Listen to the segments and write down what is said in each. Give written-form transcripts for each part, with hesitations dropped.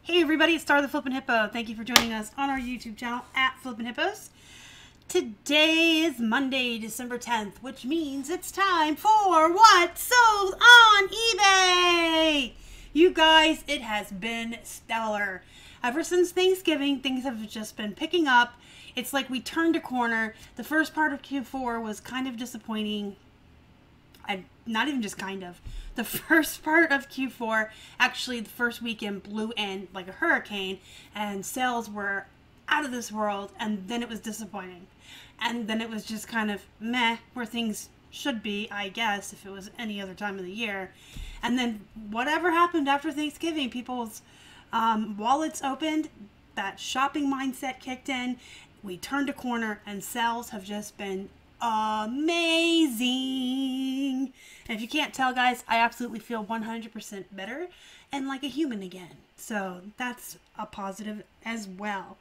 Hey everybody, it's Star the Flippin' Hippo. Thank you for joining us on our YouTube channel at Flippin' Hippos. Today is Monday, December 10th, which means it's time for What Sold on eBay! You guys, it has been stellar. Ever since Thanksgiving, things have just been picking up. It's like we turned a corner. The first part of Q4 was kind of disappointing. Not even just kind of. The first part of Q4, actually the first weekend blew in like a hurricane and sales were out of this world, and then it was disappointing. And then it was just kind of meh, where things should be, I guess, if it was any other time of the year. And then whatever happened after Thanksgiving, people's wallets opened, that shopping mindset kicked in, we turned a corner, and sales have just been amazing. And if you can't tell, guys, I absolutely feel 100% better and like a human again. So that's a positive as well.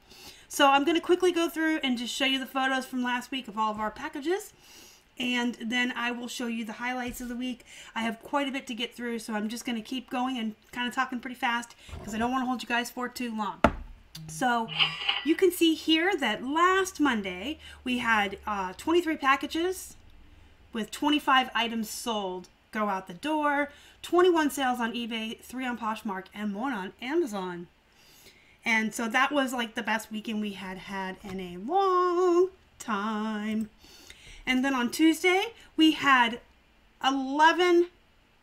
So I'm going to quickly go through and just show you the photos from last week of all of our packages. And then I will show you the highlights of the week. I have quite a bit to get through, so I'm just going to keep going and kind of talking pretty fast because I don't want to hold you guys for too long. So you can see here that last Monday we had 23 packages with 25 items sold go out the door, 21 sales on eBay, 3 on Poshmark, and 1 on Amazon. And so that was like the best weekend we had had in a long time. And then on Tuesday we had 11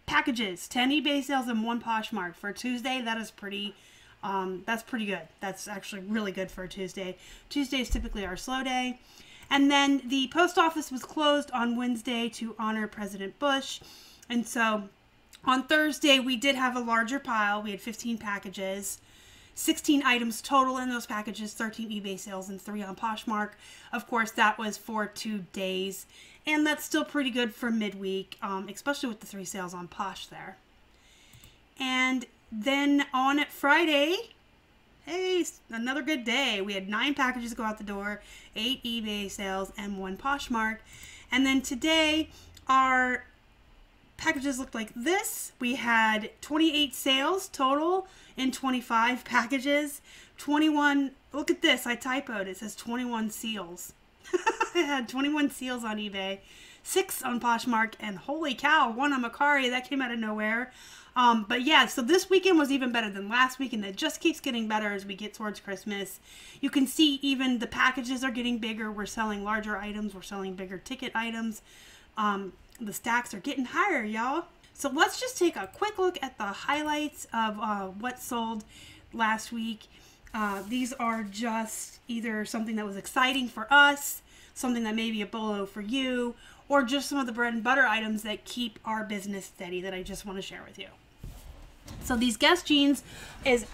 packages, 10 eBay sales and 1 Poshmark. For Tuesday, that is pretty that's pretty good. That's actually really good for a Tuesday. Tuesday is typically our slow day. And then the post office was closed on Wednesday to honor President Bush. And so on Thursday, we did have a larger pile. We had 15 packages, 16 items total in those packages, 13 eBay sales and 3 on Poshmark. Of course, that was for 2 days. And that's still pretty good for midweek, especially with the 3 sales on Posh there. And then on Friday, hey, another good day. We had 9 packages go out the door, 8 eBay sales, and 1 Poshmark. And then today, our packages looked like this. We had 28 sales total in 25 packages. 21, look at this, I typoed. It says 21 seals. I had 21 seals on eBay, 6 on Poshmark, and holy cow, 1 on Macari. That came out of nowhere. But yeah, so this weekend was even better than last week, and it just keeps getting better as we get towards Christmas. You can see even the packages are getting bigger. We're selling larger items. We're selling bigger ticket items. The stacks are getting higher, y'all. So let's just take a quick look at the highlights of what sold last week. These are just either something that was exciting for us, something that may be a bolo for you, or just some of the bread and butter items that keep our business steady that I just want to share with you. So these Guess jeans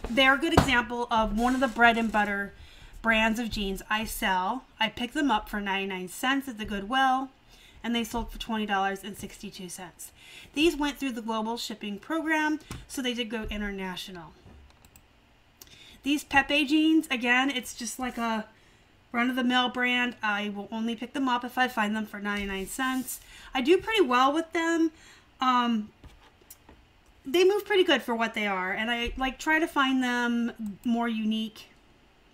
they're a good example of one of the bread and butter brands of jeans I sell. I picked them up for 99 cents at the Goodwill, and they sold for $20.62. These went through the global shipping program, so they did go international. These Pepe Jeans, again, it's just like a run-of-the-mill brand. I will only pick them up if I find them for 99 cents. I do pretty well with them. They move pretty good for what they are, and I like try to find them more unique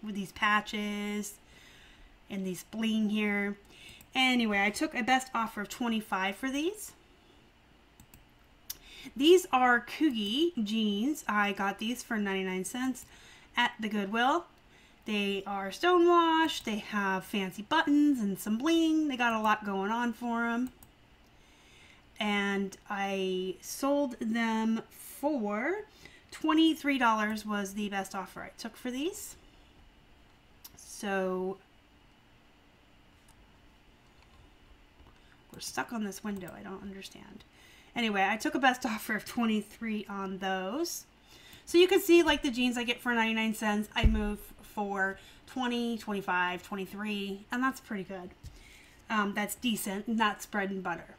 with these patches and these bling here. Anyway, I took a best offer of 25 for these. These are Coogie jeans. I got these for 99 cents at the Goodwill. They are stonewashed. They have fancy buttons and some bling. They got a lot going on for them. And I sold them for $23 was the best offer I took for these. So we're stuck on this window. I don't understand. Anyway, I took a best offer of 23 on those. So you can see like the jeans I get for 99 cents, I move for 20, 25, 23, and that's pretty good. That's decent, and that's bread and butter.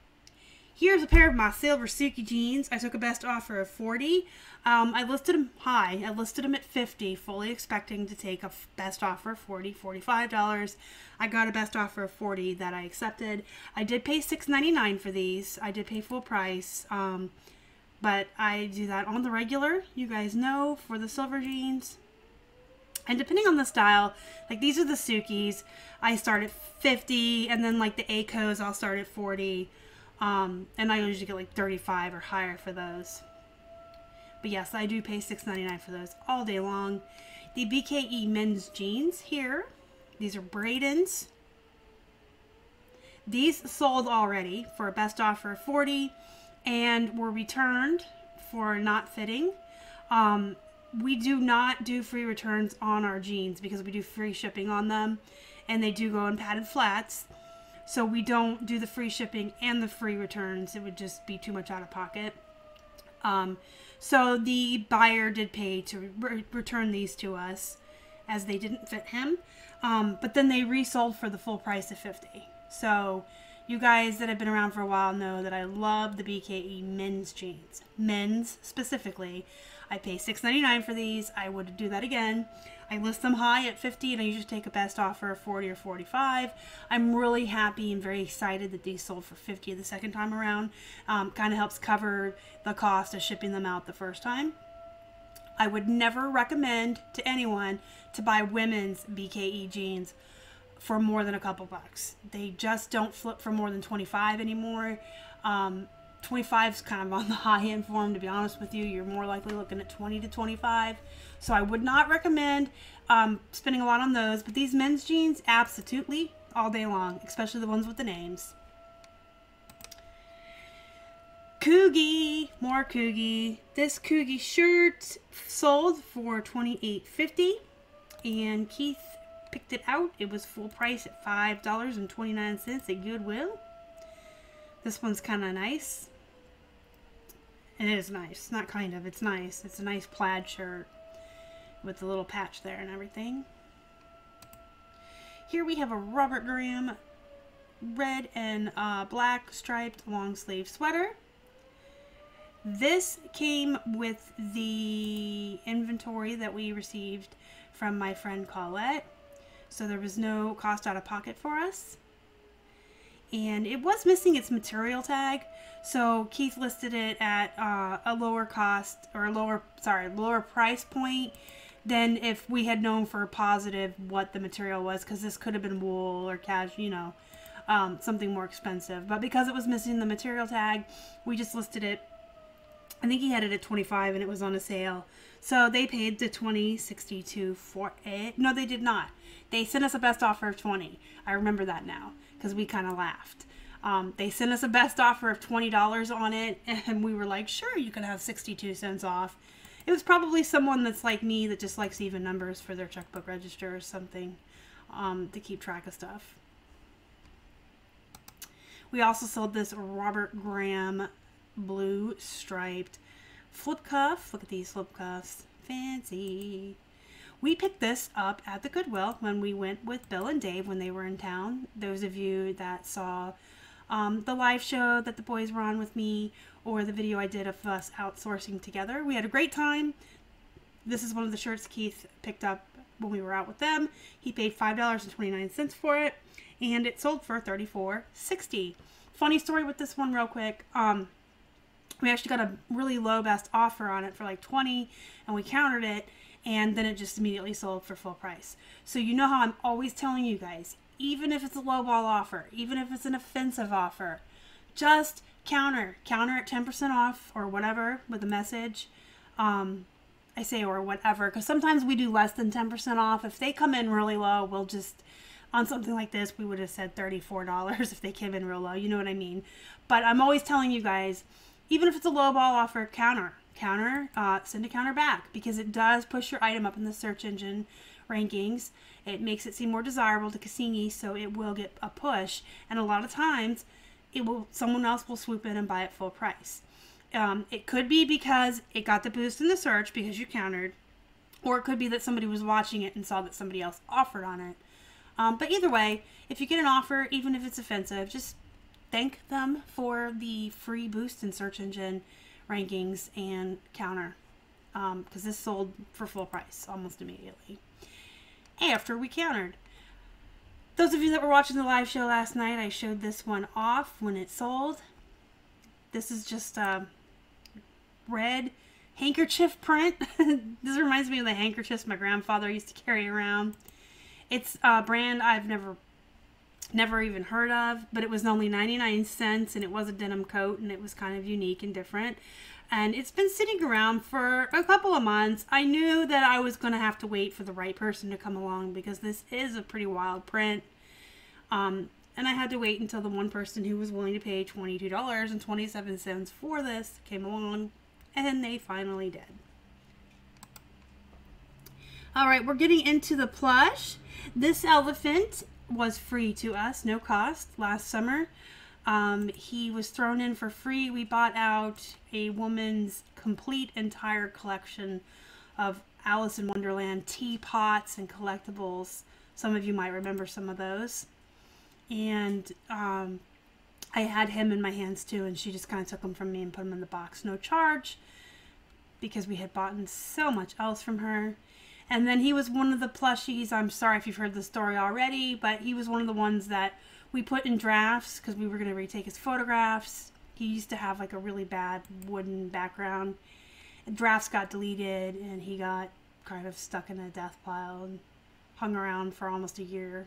Here's a pair of my silver Suki jeans. I took a best offer of 40. I listed them high. I listed them at 50, fully expecting to take a best offer of 40, $45. I got a best offer of 40 that I accepted. I did pay $6.99 for these. I did pay full price. But I do that on the regular. You guys know, for the silver jeans, And depending on the style, like these are the Sukis. I start at 50, and then like the Acos, I'll start at 40. And I usually get like 35 or higher for those. But yes, I do pay $6.99 for those all day long. The BKE men's jeans here. These are Braden's. These sold already for a best offer of 40 and were returned for not fitting. We do not do free returns on our jeans because we do free shipping on them, and they do go in padded flats. So we don't do the free shipping and the free returns. It would just be too much out of pocket. So the buyer did pay to return these to us as they didn't fit him. But then they resold for the full price of 50. So you guys that have been around for a while know that I love the BKE men's jeans. Men's specifically. I pay $6.99 for these. I would do that again. I list them high at 50 and I usually take a best offer of 40 or 45. I'm really happy and very excited that these sold for 50 the second time around. Kind of helps cover the cost of shipping them out the first time. I would never recommend to anyone to buy women's BKE jeans for more than a couple bucks. They just don't flip for more than 25 anymore. 25 is kind of on the high end for them, to be honest with you. You're more likely looking at 20 to 25. So I would not recommend spending a lot on those. But these men's jeans, absolutely, all day long, especially the ones with the names. Coogie, more Coogie. This Coogie shirt sold for $28.50, and Keith picked it out. It was full price at $5.29 at Goodwill. This one's kind of nice. It is nice. Not kind of. It's nice. It's a nice plaid shirt with the little patch there and everything. Here we have a Robert Graham red and black striped long sleeve sweater. This came with the inventory that we received from my friend Colette. So there was no cost out of pocket for us. And it was missing its material tag, so Keith listed it at a lower cost, or a lower price point than if we had known for a positive what the material was, because this could have been wool or cashmere, you know, something more expensive. But because it was missing the material tag, we just listed it. I think he had it at 25 and it was on a sale. So they paid the $20.62 for it. No, they did not. They sent us a best offer of 20. I remember that now, because we kind of laughed. They sent us a best offer of $20 on it, and we were like, sure, you can have 62 cents off. It was probably someone that's like me that just likes even numbers for their checkbook register or something, to keep track of stuff. We also sold this Robert Graham blue striped flip cuff. Look at these flip cuffs. Fancy. We picked this up at the Goodwill when we went with Bill and Dave when they were in town. Those of you that saw the live show that the boys were on with me, or the video I did of us outsourcing together, we had a great time. This is one of the shirts Keith picked up when we were out with them. He paid $5.29 for it, and it sold for $34.60. Funny story with this one real quick. We actually got a really low best offer on it for like 20, and we countered it, and then it just immediately sold for full price. So you know how I'm always telling you guys, even if it's a lowball offer, even if it's an offensive offer, just counter at 10% off or whatever with a message. I say or whatever, because sometimes we do less than 10% off. If they come in really low, we'll just, on something like this, we would have said $34 if they came in real low. You know what I mean? But I'm always telling you guys, even if it's a lowball offer, send a counter back, because it does push your item up in the search engine rankings. It makes it seem more desirable to Cassini, so it will get a push, and a lot of times someone else will swoop in and buy it full price. It could be because it got the boost in the search because you countered, or it could be that somebody was watching it and saw that somebody else offered on it. But either way, if you get an offer, even if it's offensive, just thank them for the free boost in search engine rankings and counter, because this sold for full price almost immediately after we countered. Those of you that were watching the live show last night, I showed this one off when it sold. This is just a red handkerchief print. This reminds me of the handkerchiefs my grandfather used to carry around. It's a brand I've never even heard of, but it was only 99 cents and it was a denim coat and it was kind of unique and different. And it's been sitting around for a couple of months. I knew that I was going to have to wait for the right person to come along because this is a pretty wild print. And I had to wait until the one person who was willing to pay $22.27 for this came along, and they finally did. Alright, we're getting into the plush. This elephant was free to us, no cost, last summer. He was thrown in for free. We bought out a woman's complete entire collection of Alice in Wonderland teapots and collectibles. Some of you might remember some of those. And I had him in my hands too, and she just kind of took them from me and put them in the box, no charge, because we had bought so much else from her. And then he was one of the plushies. I'm sorry if you've heard the story already, but he was one of the ones that we put in drafts because we were going to retake his photographs. He used to have like a really bad wooden background. Drafts got deleted and he got kind of stuck in a death pile and hung around for almost a year.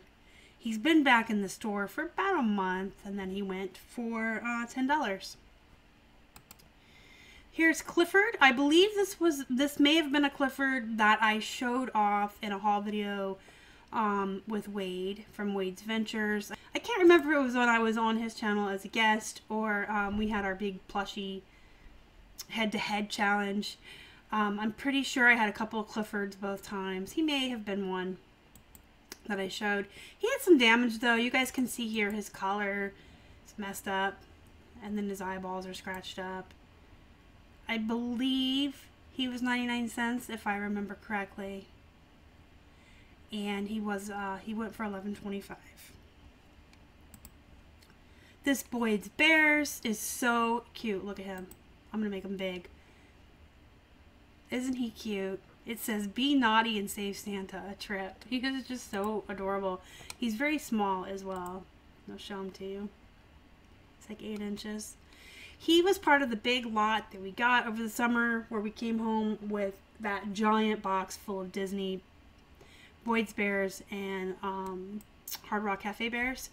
He's been back in the store for about a month, and then he went for $10. Here's Clifford. I believe this may have been a Clifford that I showed off in a haul video with Wade from Wade's Ventures. I can't remember if it was when I was on his channel as a guest or we had our big plushie head-to-head challenge. I'm pretty sure I had a couple of Cliffords both times. He may have been one that I showed. He had some damage though. You guys can see here his collar is messed up and then his eyeballs are scratched up. I believe he was 99 cents if I remember correctly. And he went for $11.25. This Boyd's Bears is so cute. Look at him. I'm gonna make him big. Isn't he cute? It says, "Be naughty and save Santa a trip." He is just so adorable. He's very small as well. I'll show him to you. It's like 8 inches. He was part of the big lot that we got over the summer where we came home with that giant box full of Disney Boyd's Bears and Hard Rock Cafe Bears.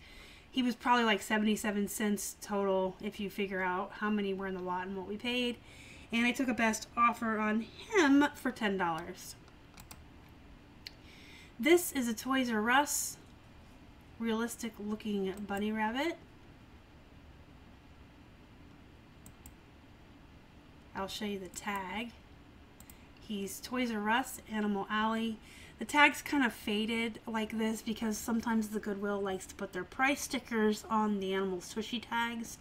He was probably like 77 cents total if you figure out how many were in the lot and what we paid. And I took a best offer on him for $10. This is a Toys R Us realistic looking bunny rabbit. I'll show you the tag. He's Toys R Us, Animal Alley. The tag's kind of faded like this because sometimes the Goodwill likes to put their price stickers on the animal's tushy tags.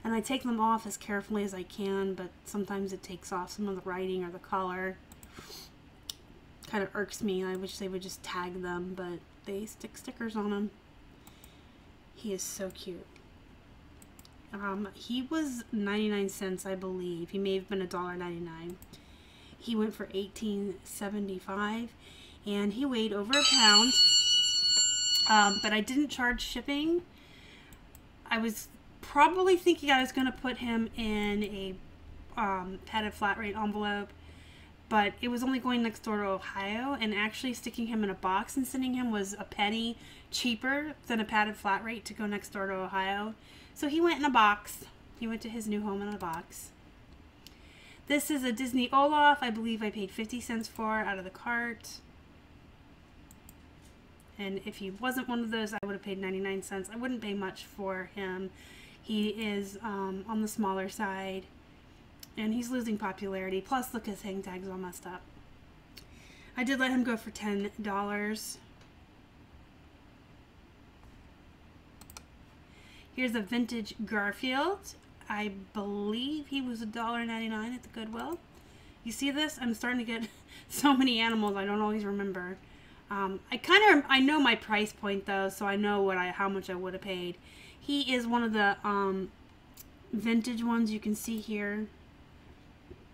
And I take them off as carefully as I can, but sometimes it takes off some of the writing or the color. Kind of irks me. I wish they would just tag them, but they stick stickers on them. He is so cute. He was 99 cents, I believe. He may have been $1.99. He went for $18.75, and he weighed over a pound. But I didn't charge shipping. I was probably thinking I was going to put him in a padded flat rate envelope, but it was only going next door to Ohio, and actually sticking him in a box and sending him was a penny cheaper than a padded flat rate to go next door to Ohio. So he went in a box. He went to his new home in a box. This is a Disney Olaf. I believe I paid 50 cents for out of the cart. And if he wasn't one of those, I would have paid 99 cents. I wouldn't pay much for him. He is on the smaller side, and he's losing popularity. Plus, look, his hang tag's all messed up. I did let him go for $10. Here's a vintage Garfield. I believe he was $1.99 at the Goodwill. You see this? I'm starting to get so many animals I don't always remember. I know my price point though, so I know how much I would have paid. He is one of the vintage ones you can see here.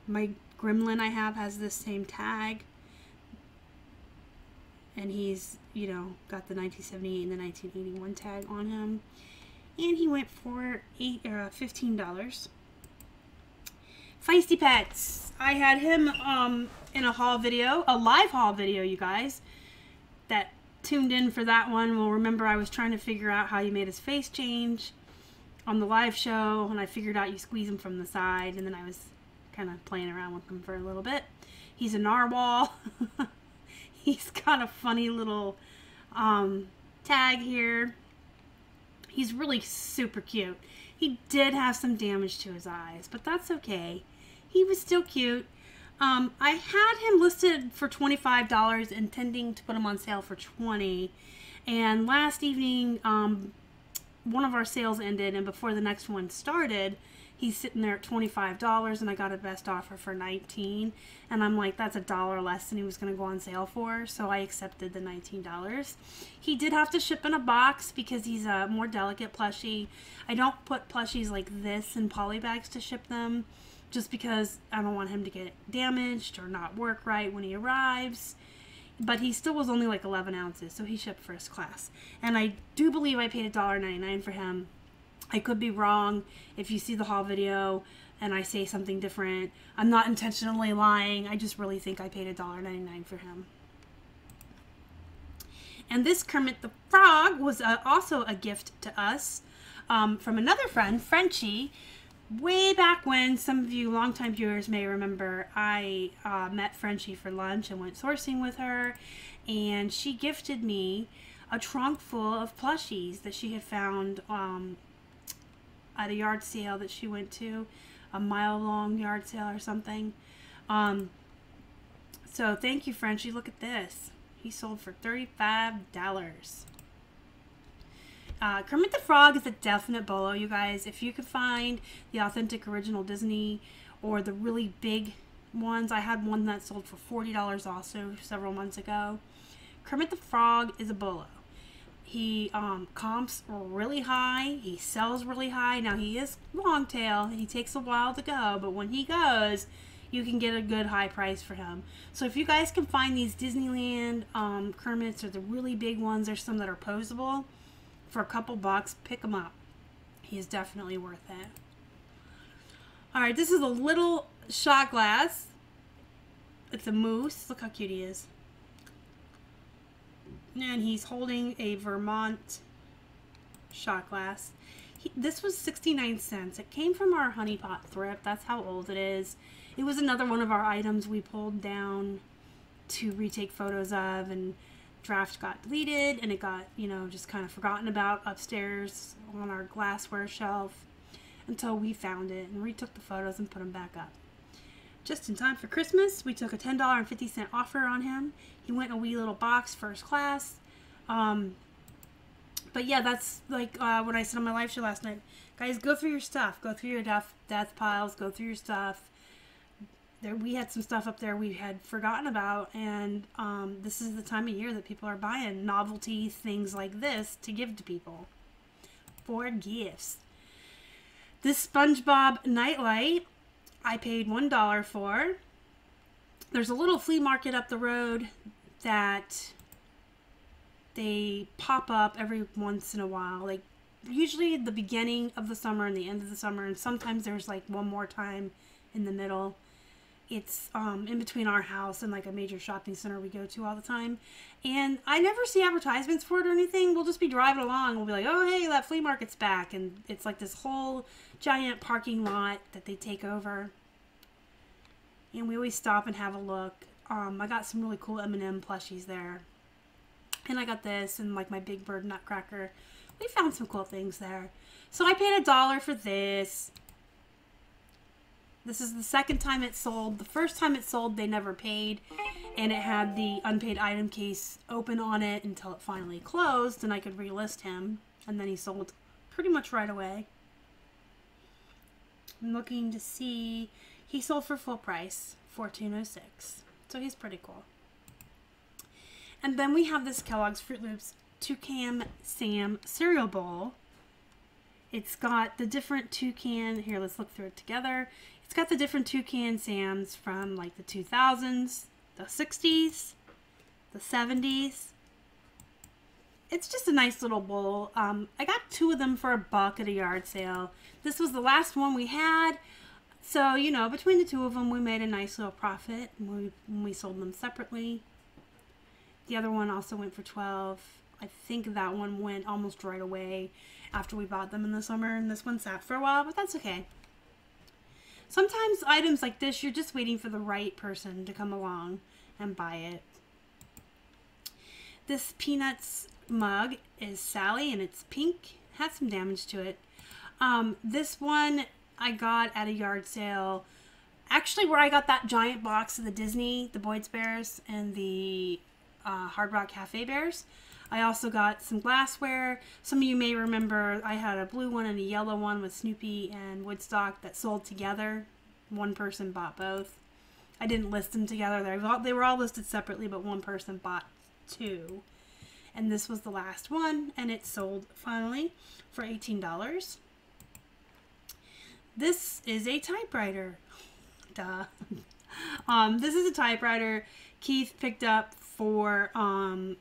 My Gremlin I have has this same tag, and he's, you know, got the 1978 and the 1981 tag on him, and he went for $15. Feisty Pets. I had him in a haul video, a live haul video, you guys. That tuned in for that one will remember I was trying to figure out how you made his face change on the live show, and I figured out you squeeze him from the side, and then I was kind of playing around with him for a little bit. He's a narwhal. He's got a funny little tag here. He's really super cute. He did have some damage to his eyes, but that's okay. He was still cute. I had him listed for $25, intending to put him on sale for $20. And last evening, one of our sales ended, and before the next one started, he's sitting there at $25, and I got a best offer for $19. And I'm like, that's $1 less than he was going to go on sale for, so I accepted the $19. He did have to ship in a box because he's a more delicate plushie. I don't put plushies like this in poly bags to ship them, just because I don't want him to get damaged or not work right when he arrives. But he still was only like 11 ounces, so he shipped first class. And I do believe I paid $1.99 for him. I could be wrong. If you see the haul video and I say something different, I'm not intentionally lying. I just really think I paid $1.99 for him. And this Kermit the Frog was also a gift to us from another friend, Frenchie. Way back when, some of you longtime viewers may remember, I met Frenchie for lunch and went sourcing with her, and she gifted me a trunk full of plushies that she had found at a yard sale that she went to, a mile-long yard sale or something. So thank you, Frenchie. Look at this. He sold for $35. Kermit the Frog is a definite bolo, you guys. If you could find the authentic original Disney or the really big ones, I had one that sold for $40 also several months ago. Kermit the Frog is a bolo. He comps really high. He sells really high. Now, he is long tail. He takes a while to go, but when he goes, you can get a good high price for him. So if you guys can find these Disneyland Kermits or the really big ones, there's some that are posable, for a couple bucks, pick him up. He is definitely worth it. Alright, this is a little shot glass. It's a moose. Look how cute he is. And he's holding a Vermont shot glass. This was 69 cents. It came from our Honey Pot thrift. That's how old it is. It was another one of our items we pulled down to retake photos of, and draft got deleted, and it got, you know, just kind of forgotten about upstairs on our glassware shelf until we found it and retook the photos and put them back up. Just in time for Christmas, we took a $10.50 offer on him. He went in a wee little box, first class. But yeah, that's like what I said on my live show last night. Guys, go through your stuff. Go through your death piles. Go through your stuff. There, we had some stuff up there we had forgotten about, and this is the time of year that people are buying novelty things like this to give to people for gifts. This SpongeBob Nightlight, I paid $1 for. There's a little flea market up the road that they pop up every once in a while, like usually at the beginning of the summer and the end of the summer, and sometimes there's like one more time in the middle. It's in between our house and like a major shopping center we go to all the time. And I never see advertisements for it or anything. We'll just be driving along. We'll be like, oh, hey, that flea market's back. And it's like this whole giant parking lot that they take over. And we always stop and have a look. I got some really cool M&M plushies there. And I got this and like my Big Bird Nutcracker. We found some cool things there. So I paid $1 for this. This is the second time it sold. The first time it sold, they never paid, and it had the unpaid item case open on it until it finally closed, and I could relist him, and then he sold pretty much right away. I'm looking to see, he sold for full price, $14.06, so he's pretty cool. And then we have this Kellogg's Fruit Loops Toucan Sam cereal bowl. It's got the different toucan, here let's look through it together. It's got the different Toucan Sams from like the 2000s, the 60s, the 70s. It's just a nice little bowl. I got 2 of them for $1 at a yard sale. This was the last one we had. So, you know, between the two of them, we made a nice little profit when we sold them separately. The other one also went for $12. I think that one went almost right away after we bought them in the summer, and this one sat for a while, but that's okay. Sometimes items like this, you're just waiting for the right person to come along and buy it. This Peanuts mug is Sally, and it's pink. Had some damage to it. This one I got at a yard sale. Actually, where I got that giant box of the Disney, the Boyd's Bears, and the Hard Rock Cafe Bears. I also got some glassware. Some of you may remember I had a blue one and a yellow one with Snoopy and Woodstock that sold together. One person bought both. I didn't list them together. They were all listed separately, but one person bought two. And this was the last one, and it sold finally for $18. This is a typewriter. Duh. This is a typewriter Keith picked up for $5,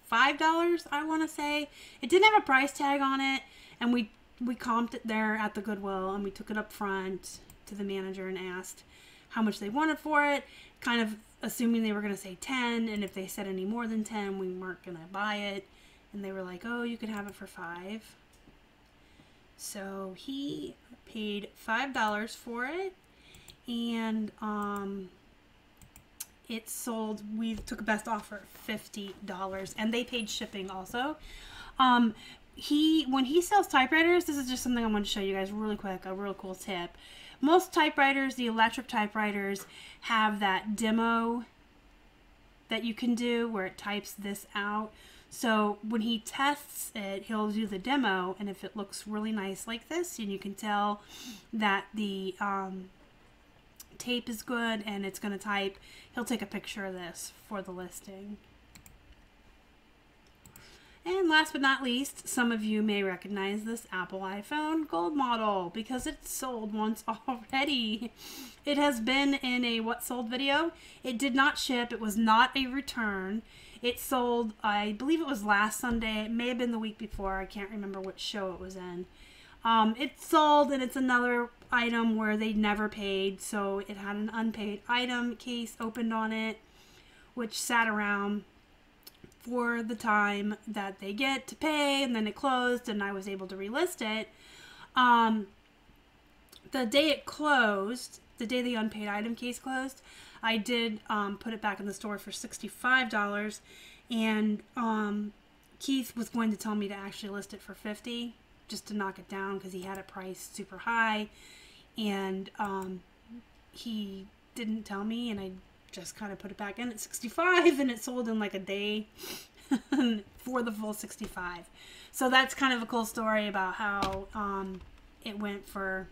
I want to say. It didn't have a price tag on it, and we comped it there at the Goodwill, and we took it up front to the manager and asked how much they wanted for it, kind of assuming they were going to say 10, and if they said any more than 10, we weren't going to buy it. And they were like, oh, you can have it for $5. So he paid $5 for it, and it sold, we took a best offer, $50, and they paid shipping also. When he sells typewriters, this is just something I want to show you guys really quick, a real cool tip. Most typewriters, the electric typewriters, have that demo that you can do where it types this out. So when he tests it, he'll do the demo, and if it looks really nice like this, and you can tell that the tape is good and it's going to type, he'll take a picture of this for the listing. And last but not least, some of you may recognize this Apple iPhone Gold model because it's sold once already. It has been in a What Sold video. It did not ship. It was not a return. It sold, I believe it was last Sunday. It may have been the week before. I can't remember which show it was in. It sold, and it's another item where they never paid. So it had an unpaid item case opened on it, which sat around for the time that they get to pay, and then it closed, and I was able to relist it. The day it closed, the day the unpaid item case closed, I did put it back in the store for $65, and Keith was going to tell me to actually list it for $50 just to knock it down because he had it priced super high, and he didn't tell me, and I just kind of put it back in at $65, and it sold in like a day for the full $65. So that's kind of a cool story about how it went for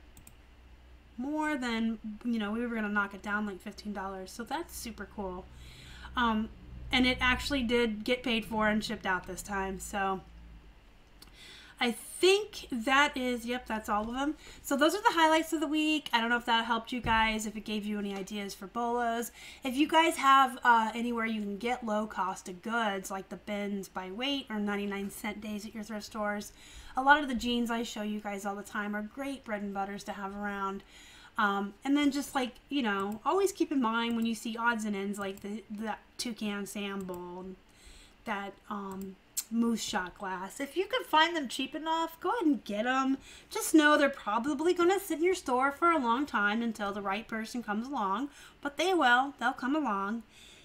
more than, you know, we were going to knock it down like $15. So that's super cool. And it actually did get paid for and shipped out this time. So I think that is, yep, that's all of them. So those are the highlights of the week. I don't know if that helped you guys, if it gave you any ideas for bolos. If you guys have anywhere you can get low cost of goods, like the bins by weight or 99-cent days at your thrift stores, a lot of the jeans I show you guys all the time are great bread and butters to have around. And then just like, you know, always keep in mind when you see odds and ends like that Toucan Sam bowl, that moose shot glass. If you can find them cheap enough, go ahead and get them. Just know they're probably going to sit in your store for a long time until the right person comes along, but they will. They'll come along.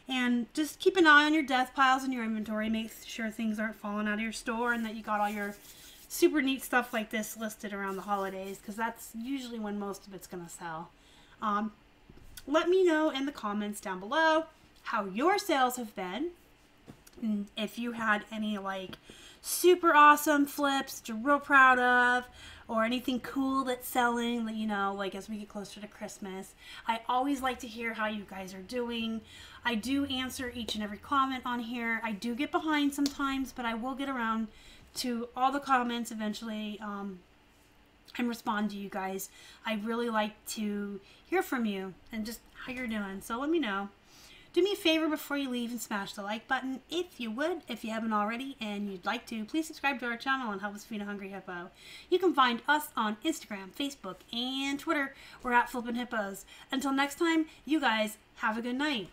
And just keep an eye on your death piles in your inventory. Make sure things aren't falling out of your store and that you got all your super neat stuff like this listed around the holidays, because that's usually when most of it's going to sell. Let me know in the comments down below how your sales have been. And if you had any like super awesome flips that you're real proud of, or anything cool that's selling, you know, like as we get closer to Christmas. I always like to hear how you guys are doing. I do answer each and every comment on here. I do get behind sometimes, but I will get around to all the comments eventually and respond to you guys. I really like to hear from you and just how you're doing. So let me know. Do me a favor before you leave and smash the like button if you would. If you haven't already and you'd like to, please subscribe to our channel and help us feed a hungry hippo. You can find us on Instagram, Facebook, and Twitter. We're at Flippin' Hippos. Until next time, you guys have a good night.